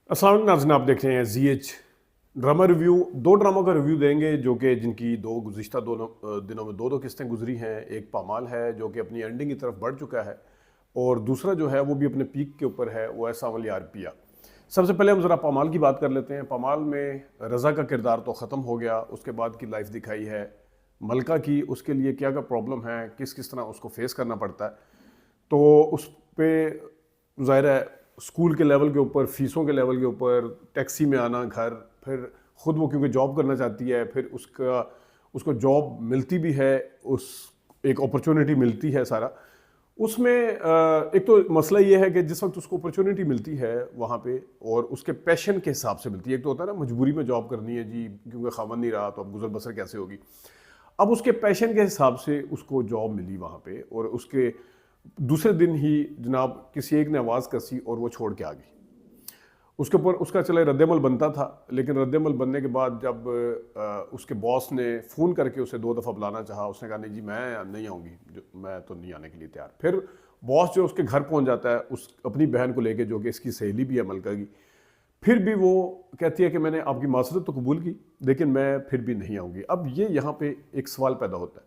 السلام علیکم ناظرین، آپ دیکھ رہے ہیں زی ایچ ڈرامہ ریویو. دو ڈراموں کا ریویو دیں گے جو کہ جن کی گزشتہ دنوں میں دو قسطیں گزری ہیں. ایک پامال ہے جو کہ اپنی اینڈنگ کی طرف بڑھ چکا ہے، اور دوسرا جو ہے وہ بھی اپنے پیک کے اوپر ہے، وہ ہے سانول یار پیا. سب سے پہلے ہم ذرا پامال کی بات کر لیتے ہیں. پامال میں رضا کا کردار تو ختم ہو گیا، اس کے بعد کی لائف دکھائی ہے ملکہ کی، اس کے لیے کیا کیا پرابلم ہے، کس طرح اس کو فیس کرنا پڑتا ہے. تو اس پہ ظاہر ہے اسکول کے لیول کے اوپر، فیسوں کے لیول کے اوپر، ٹیکسی میں آنا گھر، پھر خود وہ کیونکہ جاب کرنا چاہتی ہے، پھر اس کو جاب ملتی بھی ہے، ایک اپرچونٹی ملتی ہے سارا. اس میں ایک تو مسئلہ یہ ہے کہ جس وقت اس کو اپرچونٹی ملتی ہے وہاں پہ، اور اس کے پیشن کے حساب سے ملتی ہے. ایک تو ہوتا ہے نا مجبوری میں جاب کرنی ہے جی کیونکہ خاوند نہیں رہا تو اب گزر بسر کیسے ہوگی. اب اس کے پیشن کے حساب سے اس کو جاب ملی وہاں پہ، اور اس کے دوسرے دن ہی جناب کسی ایک نے آواز کسی اور وہ چھوڑ کے آ گئی. اس کے اوپر اس کا چلے رد عمل بنتا تھا، لیکن رد عمل بننے کے بعد جب اس کے باس نے فون کر کے اسے 2 دفعہ بلانا چاہا، اس نے کہا نہیں جی میں نہیں آؤں گی، میں تو نہیں آنے کے لیے تیار. پھر باس جو اس کے گھر پہنچ جاتا ہے اس اپنی بہن کو لے کے، جو کہ اس کی سہیلی بھی ہے ملکہ کی. پھر بھی وہ کہتی ہے کہ میں نے آپ کی معذرت تو قبول کی لیکن میں پھر بھی نہیں آؤں گی. اب یہاں پہ ایک سوال پیدا ہوتا ہے.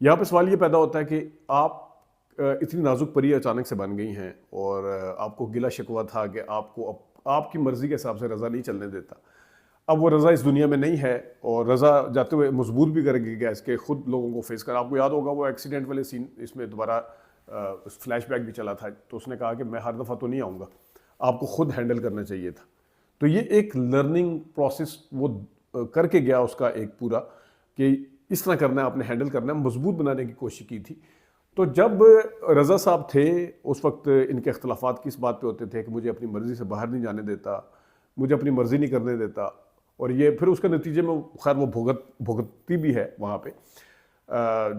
یہاں پہ سوال یہ پیدا ہوتا ہے کہ آپ اتنی نازک پری اچانک سے بن گئی ہیں، اور آپ کو گلہ شکوہ تھا کہ آپ کی مرضی کے حساب سے رضا نہیں چلنے دیتا. اب وہ رضا اس دنیا میں نہیں ہے، اور رضا جاتے ہوئے مضبوط بھی کر گیا اس کے خود لوگوں کو فیس کر. آپ کو یاد ہوگا وہ ایکسیڈنٹ والے سین، اس میں دوبارہ فلیش بیک بھی چلا تھا، تو اس نے کہا کہ میں ہر دفعہ تو نہیں آؤں گا، آپ کو خود ہینڈل کرنا چاہیے تھا. تو یہ ایک لرننگ پروسیس وہ کر کے گیا اس کا ایک پورا، کہ اس طرح کرنا ہے، آپ نے ہینڈل کرنا ہے، مضبوط بنانے کی کوشش کی تھی. تو جب رضا صاحب تھے اس وقت ان کے اختلافات کس بات پہ ہوتے تھے کہ مجھے اپنی مرضی سے باہر نہیں جانے دیتا، مجھے اپنی مرضی نہیں کرنے دیتا. اور یہ پھر اس کے نتیجے میں خیر وہ بھگتتی بھی ہے وہاں پہ.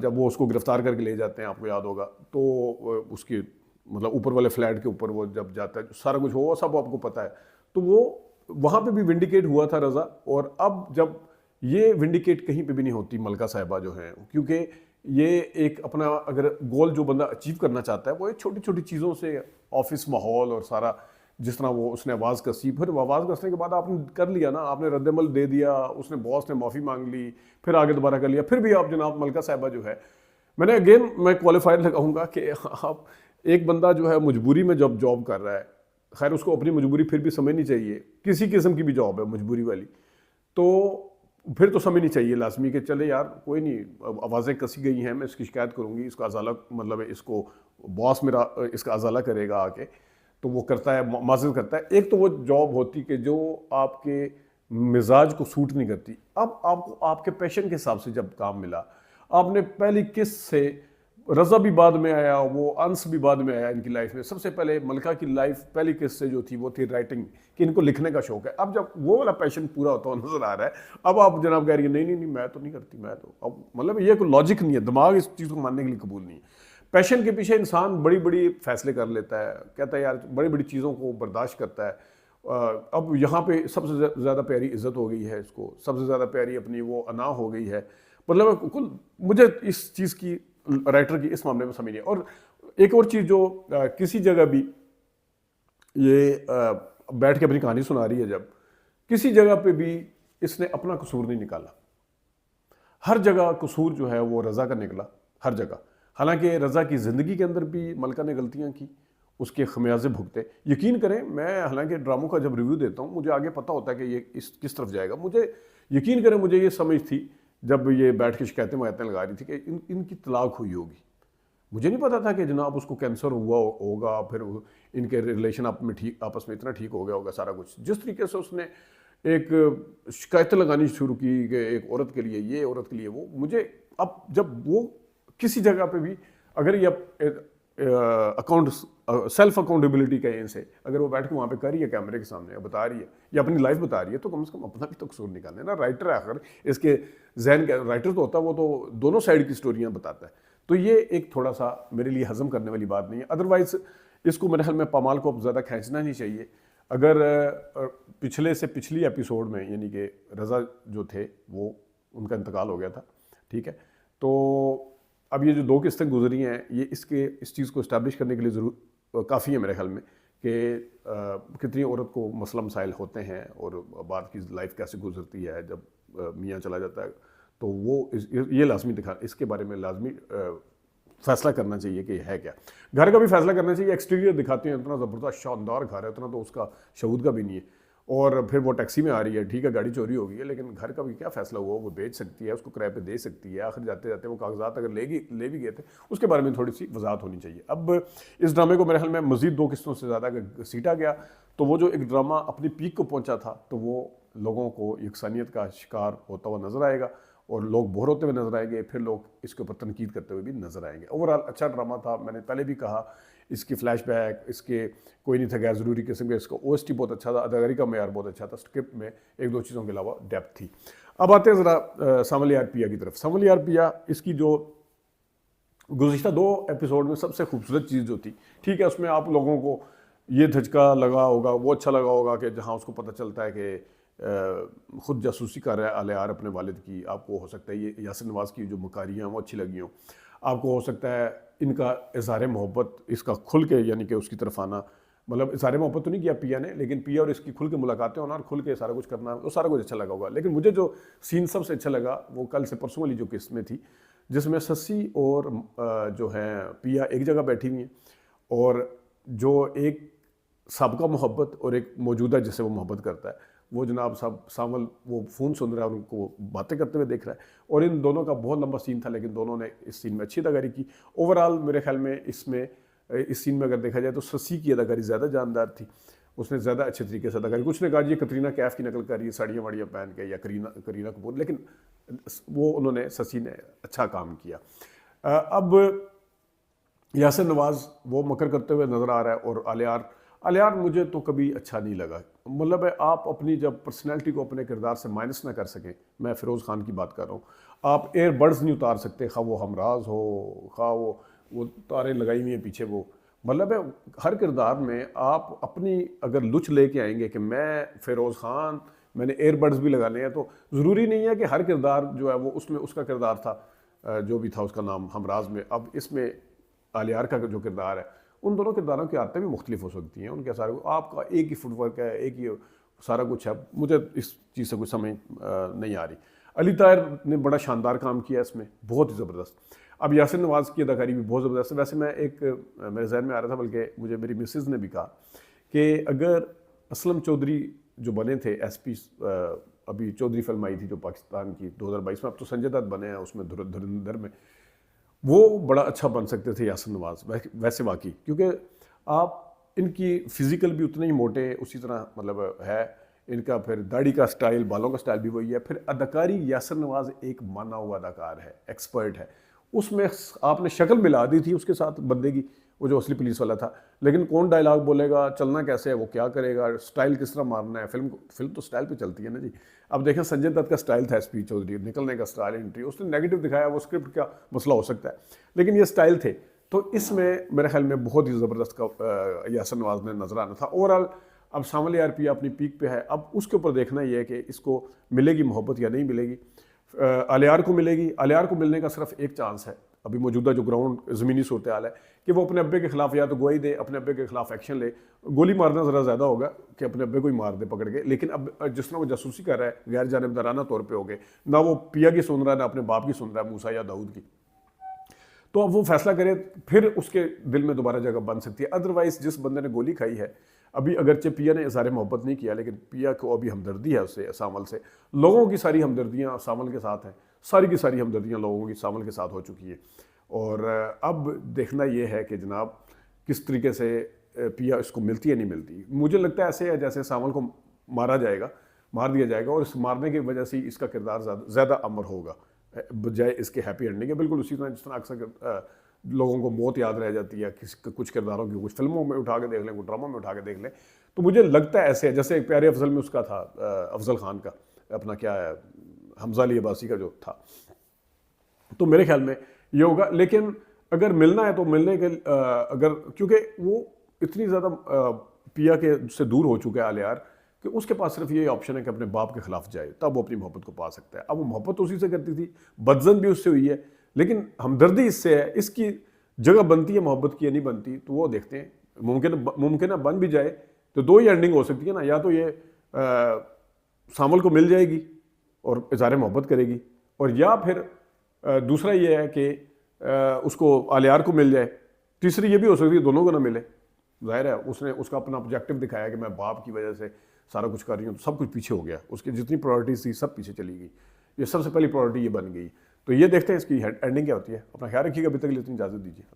جب وہ اس کو گرفتار کر کے لے جاتے ہیں، آپ کو یاد ہوگا، تو اس کی مطلب اوپر والے فلیٹ کے اوپر وہ جب جاتا ہے سارا کچھ ہوا سب آپ کو پتہ ہے. تو وہ وہاں پہ بھی ونڈیکیٹ ہوا تھا رضا. اور اب جب یہ ونڈیکیٹ کہیں پہ بھی نہیں ہوتی ملکہ صاحبہ جو ہیں، کیونکہ یہ ایک اپنا اگر گول جو بندہ اچیو کرنا چاہتا ہے وہ ایک چھوٹی چھوٹی چیزوں سے، آفس ماحول اور سارا جس طرح وہ اس نے آواز کسی، پھر آواز کسنے کے بعد آپ نے کر لیا نا، آپ نے رد عمل دے دیا، اس نے باس نے معافی مانگ لی، پھر آگے دوبارہ کر لیا. پھر بھی آپ جناب ملکہ صاحبہ جو ہے، میں نے اگین میں کوالیفائر لگاؤں گا کہ آپ ایک بندہ جو ہے مجبوری میں جب جاب کر رہا ہے، خیر اس کو اپنی مجبوری پھر بھی سمجھنی چاہیے، کسی قسم کی بھی جاب ہے مجبوری والی، تو پھر تو سمجھنی چاہیے لازمی کہ چلے یار کوئی نہیں، آوازیں کسی گئی ہیں، میں اس کی شکایت کروں گی، اس کا ازالہ مطلب اس کو باس میرا اس کا ازالہ کرے گا آ کے. تو وہ کرتا ہے، معذرت کرتا ہے. ایک تو وہ جاب ہوتی کہ جو آپ کے مزاج کو سوٹ نہیں کرتی. اب آپ کو آپ کے پیشن کے حساب سے جب کام ملا، آپ نے پہلی قسط سے، رضا بھی بعد میں آیا، وہ انس بھی بعد میں آیا ان کی لائف میں. سب سے پہلے ملکہ کی لائف پہلی قسط سے جو تھی وہ تھی رائٹنگ، کہ ان کو لکھنے کا شوق ہے. اب جب وہ والا پیشن پورا ہوتا ہوا نظر آ رہا ہے، اب آپ جناب کہہ رہی ہیں نہیں میں تو نہیں کرتی، میں تو اب مطلب یہ کوئی لاجک نہیں ہے، دماغ اس چیز کو ماننے کے لیے قبول نہیں ہے. پیشن کے پیچھے انسان بڑی بڑی فیصلے کر لیتا ہے، کہتا ہے یار بڑی بڑی چیزوں کو برداشت کرتا ہے. اب یہاں پہ سب سے زیادہ پیاری عزت ہو گئی ہے اس کو، سب سے زیادہ پیاری اپنی وہ انا ہو گئی ہے. مطلب کل مجھے اس چیز کی رائٹر کی اس معاملے میں سمجھ نہیں. اور ایک اور چیز جو کسی جگہ بھی یہ بیٹھ کے اپنی کہانی سنا رہی ہے، جب کسی جگہ پہ بھی اس نے اپنا قصور نہیں نکالا. ہر جگہ قصور جو ہے وہ رضا کا نکلا، ہر جگہ. حالانکہ رضا کی زندگی کے اندر بھی ملکہ نے غلطیاں کی، اس کے خمیازے بھگتے. یقین کریں میں حالانکہ ڈراموں کا جب ریویو دیتا ہوں مجھے آگے پتہ ہوتا ہے کہ یہ کس طرف جائے گا. مجھے یقین کریں مجھے یہ سمجھ تھی جب یہ بیٹھ کے شکایتیں وغیرہ لگا رہی تھی کہ ان کی طلاق ہوئی ہوگی. مجھے نہیں پتا تھا کہ جناب اس کو کینسر ہوا ہوگا، پھر ان کے ریلیشن آپس میں اتنا ٹھیک ہو گیا ہوگا سارا کچھ. جس طریقے سے اس نے ایک شکایتیں لگانی شروع کی کہ ایک عورت کے لیے یہ، عورت کے لیے وہ. مجھے اب جب وہ کسی جگہ پہ بھی اگر یہ اکاؤنٹ سیلف اکاؤنٹیبلٹی کہیں سے، اگر وہ بیٹھ کے وہاں پہ کر رہی ہے کیمرے کے سامنے بتا رہی ہے یا اپنی لائف بتا رہی ہے، تو کم سے کم اپنا بھی تو قصور نکالے نا. رائٹر ہے آخر، اس کے ذہن کا رائٹر تو ہوتا ہے، وہ تو دونوں سائڈ کی سٹوریاں بتاتا ہے. تو یہ ایک تھوڑا سا میرے لیے ہضم کرنے والی بات نہیں ہے. ادروائز اس کو میرے خیال میں پامال کو اب زیادہ کھینچنا نہیں چاہیے. اگر پچھلے سے پچھلی ایپیسوڈ میں یعنی کہ رضا جو تھے وہ ان کا انتقال ہو گیا تھا، ٹھیک ہے، تو اب یہ جو 2 قسطیں گزری ہیں یہ اس چیز کو اسٹیبلش کرنے کے لیے ضرور کافی ہے میرے خیال میں کہ کتنی عورت کو مسئلہ مسائل ہوتے ہیں اور بعد کی لائف کیسے گزرتی ہے جب میاں چلا جاتا ہے، تو وہ یہ لازمی اس کے بارے میں لازمی فیصلہ کرنا چاہیے کہ ہے کیا. گھر کا بھی فیصلہ کرنا چاہیے. ایکسٹیریئر دکھاتے ہیں اتنا زبردست شاندار گھر ہے، اتنا تو اس کا شعور کا بھی نہیں ہے، اور پھر وہ ٹیکسی میں آ رہی ہے، ٹھیک ہے گاڑی چوری ہو گئی ہے، لیکن گھر کا بھی کیا فیصلہ ہوا، وہ بیچ سکتی ہے، اس کو کرائے پہ دے سکتی ہے، آخر جاتے جاتے وہ کاغذات اگر لے بھی گئے تھے اس کے بارے میں تھوڑی سی وضاحت ہونی چاہیے. اب اس ڈرامے کو میرے خیال میں مزید 2 قسطوں سے زیادہ اگر سیٹا گیا تو وہ جو ایک ڈرامہ اپنی پیک کو پہنچا تھا تو وہ لوگوں کو یکسانیت کا شکار ہوتا ہوا نظر آئے گا، اور لوگ بور ہوتے ہوئے نظر آئیں گے، پھر لوگ اس کے اوپر تنقید کرتے ہوئے بھی نظر آئیں گے. اوورآل اچھا ڈرامہ تھا. میں نے پہلے بھی کہا اس کی فلیش بیک اس کے کوئی نہیں تھا غیر ضروری قسم کا، اس کا او ایس ٹی بہت اچھا تھا، اداکاری کا معیار بہت اچھا تھا، اسکرپٹ میں 1-2 چیزوں کے علاوہ ڈیپتھ تھی. اب آتے ہیں ذرا سانول یار پیا کی طرف. سانول یار پیا اس کی جو گزشتہ 2 ایپیسوڈ میں سب سے خوبصورت چیز جو تھی، ٹھیک ہے اس میں آپ لوگوں کو یہ دھچکا لگا ہوگا، وہ اچھا لگا ہوگا کہ جہاں اس کو پتہ چلتا ہے کہ خود جاسوسی کر رہا ہے الیار اپنے والد کی. آپ کو ہو سکتا ہے یہ یاسر نواز کی جو مکاریاں وہ اچھی لگی ہوں. آپ کو ہو سکتا ہے ان کا اظہار محبت اس کا کھل کے یعنی کہ اس کی طرف آنا، مطلب اظہار محبت تو نہیں کیا پیا نے، لیکن پیا اور اس کی کھل کے ملاقاتیں ہونا اور کھل کے سارا کچھ کرنا، وہ سارا کچھ اچھا لگا ہوگا. لیکن مجھے جو سین سب سے اچھا لگا وہ کل سے پرسوں والی جو قسط میں تھی، جس میں سسی اور جو ہے پیا ایک جگہ بیٹھی ہوئی ہیں، اور جو ایک سابقہ محبت اور ایک موجودہ جس سے وہ محبت کرتا ہے، وہ جناب صاحب سانول وہ فون سن رہا ہے اور ان کو باتیں کرتے ہوئے دیکھ رہا ہے، اور ان دونوں کا بہت لمبا سین تھا لیکن دونوں نے اس سین میں اچھی اداکاری کی. اوورآل میرے خیال میں اس سین میں اگر دیکھا جائے تو سسی کی اداکاری زیادہ جاندار تھی، اس نے زیادہ اچھے طریقے سے اداکاری. کچھ نے کہا یہ کترینہ کیف کی نقل کر رہی ہے ساڑیاں واڑیاں پہن کے، یا کرینہ کپور، لیکن وہ انہوں نے سسی نے اچھا کام کیا. اب یاسر نواز وہ مکر کرتے ہوئے نظر آ رہا ہے، اور الیار مجھے تو کبھی اچھا نہیں لگا. مطلب ہے آپ اپنی جب پرسنالٹی کو اپنے کردار سے مائنس نہ کر سکیں، میں فیروز خان کی بات کر رہا ہوں، آپ ایئر بڈز نہیں اتار سکتے، خواہ وہ ہمراز ہو، خواہ وہ تاریں لگائی ہوئی ہیں پیچھے، وہ مطلب ہے ہر کردار میں آپ اپنی اگر لچ لے کے آئیں گے کہ میں فیروز خان میں نے ایئر بڈز بھی لگانے ہیں، تو ضروری نہیں ہے کہ ہر کردار جو ہے وہ اس میں اس کا کردار تھا جو بھی تھا اس کا نام ہمراز میں. اب اس میں الیار کا جو کردار ہے، ان دونوں کرداروں کی عادتیں بھی مختلف ہو سکتی ہیں، ان کے سارے آپ کا ایک ہی فٹ ورک ہے، ایک ہی سارا کچھ ہے. مجھے اس چیز سے کچھ سمجھ نہیں آ رہی. علی طاہر نے بڑا شاندار کام کیا اس میں، بہت ہی زبردست. اب یاسر نواز کی اداکاری بھی بہت زبردست ہے. ویسے میں میرے ذہن میں آ رہا تھا، بلکہ مجھے میری مسز نے بھی کہا کہ اگر اسلم چودھری جو بنے تھے ایس پی، ابھی چودھری فلم آئی تھی جو پاکستان کی 2022 میں، اب تو سنجے دت بنے ہیں اس میں دھرندر میں، وہ بڑا اچھا بن سکتے تھے یاسر نواز ویسے واقعی، کیونکہ آپ ان کی فزیکل بھی اتنے ہی موٹے، اسی طرح مطلب ہے ان کا پھر داڑھی کا سٹائل، بالوں کا سٹائل بھی وہی ہے. پھر اداکاری یاسر نواز ایک مانا ہوا اداکار ہے، ایکسپرٹ ہے. اس میں آپ نے شکل ملا دی تھی اس کے ساتھ بندے کی، وہ جو اصلی پولیس والا تھا، لیکن کون ڈائلاگ بولے گا، چلنا کیسے ہے، وہ کیا کرے گا، سٹائل کس طرح مارنا ہے، فلم تو سٹائل پہ چلتی ہے نا جی. اب دیکھیں سنجے دت کا سٹائل تھا ایس پی چودھری، نکلنے کا سٹائل، انٹری، اس نے نیگیٹو دکھایا، وہ اسکرپٹ کا مسئلہ ہو سکتا ہے، لیکن یہ سٹائل تھے. تو اس میں میرے خیال میں بہت ہی زبردست کا یاسر نواز میں نظر آنا تھا. اوورآل اب سانول یار پیا اپنی پیک پہ ہے. اب اس کے اوپر دیکھنا یہ ہے کہ اس کو ملے گی محبت یا نہیں ملے گی. الیار کو ملے گی. الیار کو ملنے کا صرف ایک چانس ہے ابھی موجودہ جو گراؤنڈ زمینی صورتحال ہے، کہ وہ اپنے ابے کے خلاف یا تو گواہی دے، اپنے ابے کے خلاف ایکشن لے. گولی مارنا ذرا زیادہ ہوگا کہ اپنے ابے کو ہی مار دے پکڑ کے، لیکن اب جس طرح وہ جاسوسی کر رہا ہے غیر جانبدارانہ طور پہ ہو گئے، نہ وہ پیا کی سن رہا ہے نہ اپنے باپ کی سن رہا ہے، موسیٰ یا داؤد کی. تو اب وہ فیصلہ کرے، پھر اس کے دل میں دوبارہ جگہ بن سکتی ہے. ادروائز جس بندے نے گولی کھائی ہے، ابھی اگرچہ پیا نے اظہار محبت نہیں کیا، لیکن پیا کو ابھی ہمدردی ہے اس سے، سانول سے. لوگوں کی ساری ہمدردیاں سانول کے ساتھ ہیں، ساری کی ساری ہمدردیاں لوگوں کی سانول کے ساتھ ہو چکی ہیں. اور اب دیکھنا یہ ہے کہ جناب کس طریقے سے پیا اس کو ملتی ہے نہیں ملتی. مجھے لگتا ہے ایسے ہے جیسے سانول کو مار دیا جائے گا، اور اس مارنے کی وجہ سے اس کا کردار زیادہ امر ہوگا بجائے اس کے ہیپی اینڈنگ ہے. بالکل اسی طرح جس طرح اکثر لوگوں کو موت یاد رہ جاتی ہے کچھ کرداروں کی، کچھ فلموں میں اٹھا کے دیکھ لیں، کچھ ڈراموں میں اٹھا کے دیکھ لیں. تو مجھے لگتا ہے ایسے ہے جیسے پیارے افضل میں اس کا تھا، افضل خان کا اپنا کیا ہے، حمزہ علی عباسی کا جو تھا. تو میرے خیال میں یہ ہوگا. لیکن اگر ملنا ہے تو ملنے کے اگر کیونکہ وہ اتنی زیادہ پیا کے سے دور ہو چکا ہے الیار کہ اس کے پاس صرف یہ آپشن ہے کہ اپنے باپ کے خلاف جائے، تب وہ اپنی محبت کو پا سکتا ہے. اب وہ محبت اسی سے کرتی تھی، بدزن بھی اس سے ہوئی ہے، لیکن ہمدردی اس سے ہے. اس کی جگہ بنتی ہے محبت کی یا نہیں بنتی، تو وہ دیکھتے ہیں ممکن ہے بن بھی جائے تو دو ہی اینڈنگ ہو سکتی ہے نا, یا تو یہ سامول کو مل جائے گی اور اظہار محبت کرے گی, اور یا پھر دوسرا یہ ہے کہ اس کو آلیار کو مل جائے. تیسری یہ بھی ہو سکتی ہے دونوں کو نہ ملے. ظاہر ہے اس نے اس کا اپنا آبجیکٹو دکھایا کہ میں باپ کی وجہ سے سارا کچھ کر رہی ہوں, تو سب کچھ پیچھے ہو گیا, اس کی جتنی پرائرٹیز تھی سب پیچھے چلی گئی. یہ سب سے پہلی پرائرٹی یہ بن گئی. تو یہ دیکھتے ہیں اس کی اینڈنگ کیا ہوتی ہے. اپنا خیال رکھیے گا, ابھی تک لیے اتنی اجازت دیجیے.